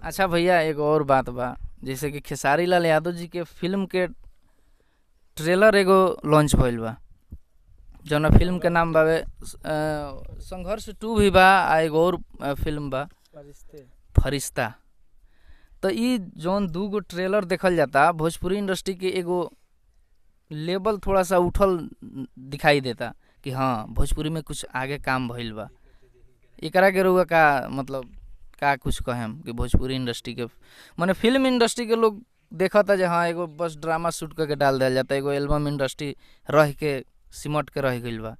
अच्छा भैया एगो और बात बा, जैसे कि खेसारी लाल यादव जी के फिल्म के ट्रेलर एगो लॉन्च भइल बा, जौना फिल्म के नाम बावे संघर्ष 2 भी बा, आ एगो और फिल्म बा फरिश्ते। फरिश्ता। तो ई जौन दूगो ट्रेलर देखल जाता, भोजपुरी इंडस्ट्री के एगो लेवल थोड़ा सा उठल दिखाई देता कि हाँ भोजपुरी में कुछ आगे काम भइल बा। एकरा के रउआ का मतलब का कुछ कहेम कि भोजपुरी इंडस्ट्री के माने फिल्म इंडस्ट्री के लोग देखता जे हाँ एगो बस ड्रामा शूट करके डाल दिया जाता, एगो एल्बम इंडस्ट्री रह के सिमट के रह गइल बा।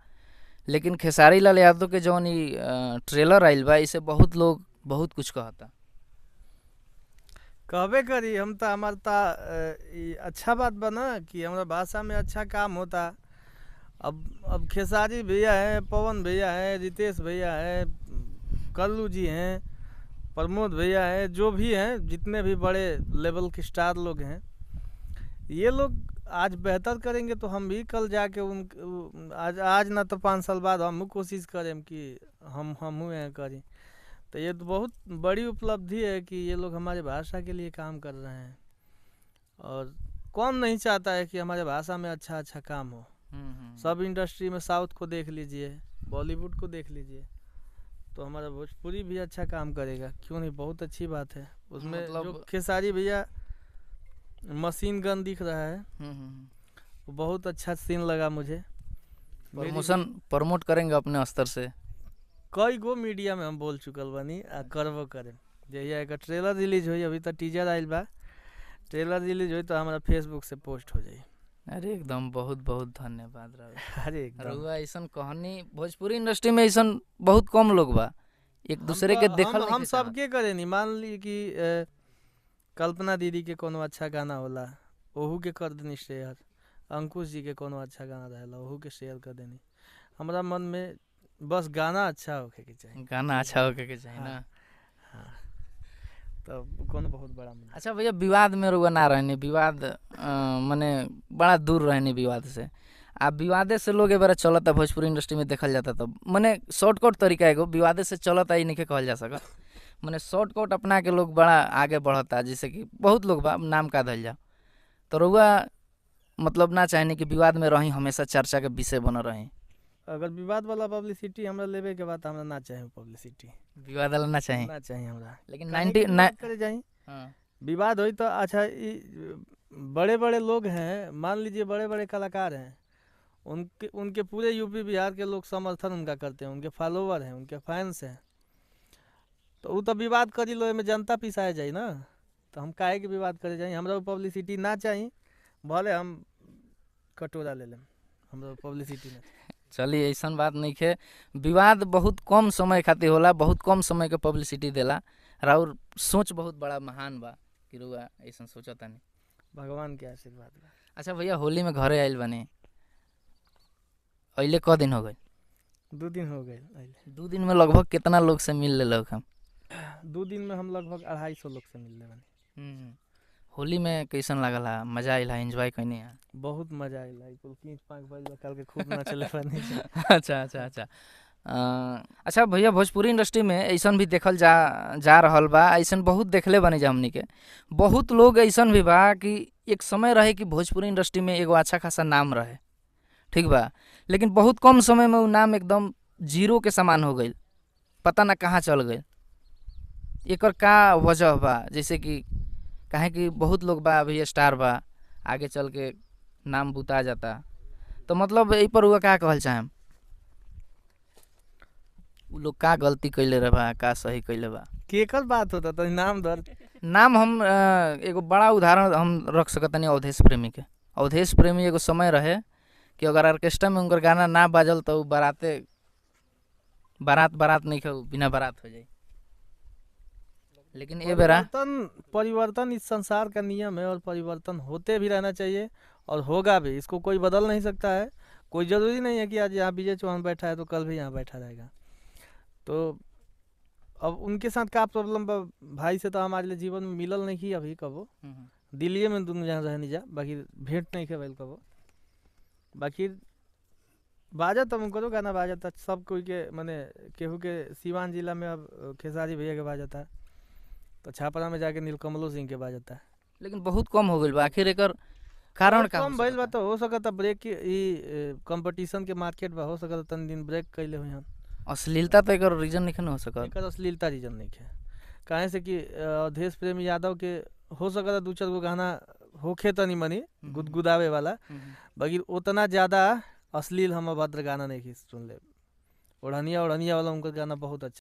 लेकिन खेसारी लाल यादव के जौन ई ट्रेलर आइल बा, इसे बहुत लोग बहुत कुछ कहता। कहबे करी हम तो हमार ता ई अच्छा बात बना कि हमारा भाषा में अच्छा काम होता। अब खेसारी भैया हैं, पवन भैया हैं, रितेश भैया हैं, कल्लू जी हैं, प्रमोद भैया हैं, जो भी हैं, जितने भी बड़े लेवल के स्टार लोग हैं, ये लोग आज बेहतर करेंगे तो हम भी कल जाके आज ना तो 5 साल बाद हम कोशिश करें कि हम हैं करें। तो ये तो बहुत बड़ी उपलब्धि है कि ये लोग हमारे भाषा के लिए काम कर रहे हैं। और कौन नहीं चाहता है कि हमारे भाषा में अच्छा अच्छा काम हो। सब इंडस्ट्री में साउथ को देख लीजिए, बॉलीवुड को देख लीजिए, तो हमारा भोजपुरी भी अच्छा काम करेगा, क्यों नहीं। बहुत अच्छी बात है उसमें। मतलब जो खेसारी भैया मशीन गन दिख रहा है, वो बहुत अच्छा सीन लगा मुझे। प्रमोट करेंगे अपने स्तर से। कई गो मीडिया में हम बोल चुकल बानी आ करबो करें। जहिया एक ट्रेलर रिलीज हुई, अभी तो टीजर आइल बा, ट्रेलर रिलीज हुई तो हमारा फेसबुक से पोस्ट हो जाई। अरे एकदम बहुत बहुत धन्यवाद अरे एकदम ऐसन कहानी भोजपुरी इंडस्ट्री में ऐसन बहुत कम लोग बा एक दूसरे के देखल हम सबके करे नहीं। मान ली कि कल्पना दीदी के कोनो अच्छा गाना होला, ओहू के कर देनी शेयर। अंकुश जी के कोनो अच्छा गाना रहेला, ओहू के शेयर कर देनी। हमारा मन में बस गाना अच्छा होके के चाहिए, गाना अच्छा होके के चाहिए। हाँ, ना हाँ, तो कौन बहुत बड़ा मुद्दा। अच्छा भैया विवाद में रुआ ना रहने, विवाद माने बड़ा दूर रहने विवाद से। आ विवादे से लोग बार चलता भोजपुरी इंडस्ट्री में देखल जाता, तो माने शॉर्टकट तरीका एगो विवादे से चलता ही नहीं कहल जा सका। माने शॉर्टकट अपना के लोग बड़ा आगे बढ़ता, जैसे कि बहुत लोग बा नाम का धल जा। तो रुआ मतलब ना चाहने कि विवाद में रही, हमेशा चर्चा के विषय बन रही। अगर विवाद वाला पब्लिसिटी हमरा लेवे के बाद हमरा ना चाहे पब्लिसिटी, विवाद वाला ना चाहे हमरा। लेकिन करे जाई विवाद होई तो अच्छा। बड़े बड़े लोग हैं, मान लीजिए बड़े बड़े कलाकार हैं, उनके पूरे यूपी बिहार के लोग समर्थन उनका करते हैं, उनके फॉलोवर हैं, उनके फैंस हैं। तो वो तो विवाद करी लो में जनता पिसाए जाए ना, तो हम काहे के विवाद करे जाए। हमरा पब्लिसिटी ना चाहिए, भले हम कटोरा ले लें, हमरा पब्लिसिटी ना। चलिए ऐसा बात नहीं है। विवाद बहुत कम समय खातिर होला, बहुत कम समय के पब्लिसिटी देला। और सोच बहुत बड़ा महान बा कि रुआ ऐसा सोचता नहीं। भगवान के आशीर्वाद बा। अच्छा भैया होली में घरे आइल बने, अइले क दिन हो गए? 2 दिन हो गए। 2 दिन में लगभग कितना लोग से मिल ले लोग हम? 2 दिन में हम लगभग 250 लोग से मिल ले बने। होली में कैसन लागल है? मजा आइल है? एंजॉय कैनी है? बहुत मजा आइल है, कुल 5 बजे कल के खूब नाचले बनी। अच्छा अच्छा अच्छा अच्छा भैया भोजपुरी इंडस्ट्री में ऐसा भी देखल जा रहल बा, ऐसा बहुत देखले बने जा हमनी के। बहुत लोग ऐसा भी बा कि एक समय रहे कि भोजपुरी इंडस्ट्री में एगो अच्छा खासा नाम रहे, ठीक बा, लेकिन बहुत कम समय में वो नाम एकदम जीरो के समान हो गई, पता ना कहाँ चल गई। एकर का वजह बा? जैसे कि काहे कि बहुत लोग बा अभी स्टार बा, आगे चल के नाम बुता जाता, तो मतलब यही पर हुआ का कहल चाहेम? उ लोग का गलती कैले रहे बा, का सही कैले बा? केकर बात होता तो नाम दर नाम हम एगो बड़ा उदाहरण हम रख सकतनी अवधेश प्रेमी के। अवधेश प्रेमी एगो समय रहे कि अगर ऑर्केस्ट्रा में उनकर गाना ना बाजल तो बारात नहीं खे, बिना बारात हो जाए। लेकिन ये बेरा परिवर्तन इस संसार का नियम है, और परिवर्तन होते भी रहना चाहिए और होगा भी। इसको कोई बदल नहीं सकता है। कोई ज़रूरी नहीं है कि आज यहाँ विजय चौहान बैठा है तो कल भी यहाँ बैठा रहेगा। तो अब उनके साथ का प्रॉब्लम भाई से तो हमारे लिए जीवन में मिलल नहीं की अभी कबो। दिल्ली में दोनों जहाँ रहने जा, बाकी भेंट नहीं के भइल कबो। बाकी बाजा तो उनको गाना बाजा था सब कोई के, मने केहू के सिवान जिला में अब खेसारी भैया के बाजा था, तो छापरा में जाके नीलकमलो सिंह के बाजता है। लेकिन बहुत कम हो गइल बा, आखिर एकर कारण का हो कम भइल बा सकता? तो हो सकता ब्रेक ई कंपटीशन के मार्केट बा, हो सकता तनी दिन ब्रेक कैले हुई हन। अश्लीलता तो एकर रीजन नहीं हो सकत। एकर अश्लीलता रीजन नहीं है, काहे से कि अवधेश प्रेम यादव के हो सकता 2-4 गो गाना होखे तनी मनी गुदगुदावे वाला, बाकी उतना ज़्यादा अश्लील हम अभद्र गाना नहीं सुन ले। ओढ़निया ओढ़निया वाला उनका गाना बहुत अच्छा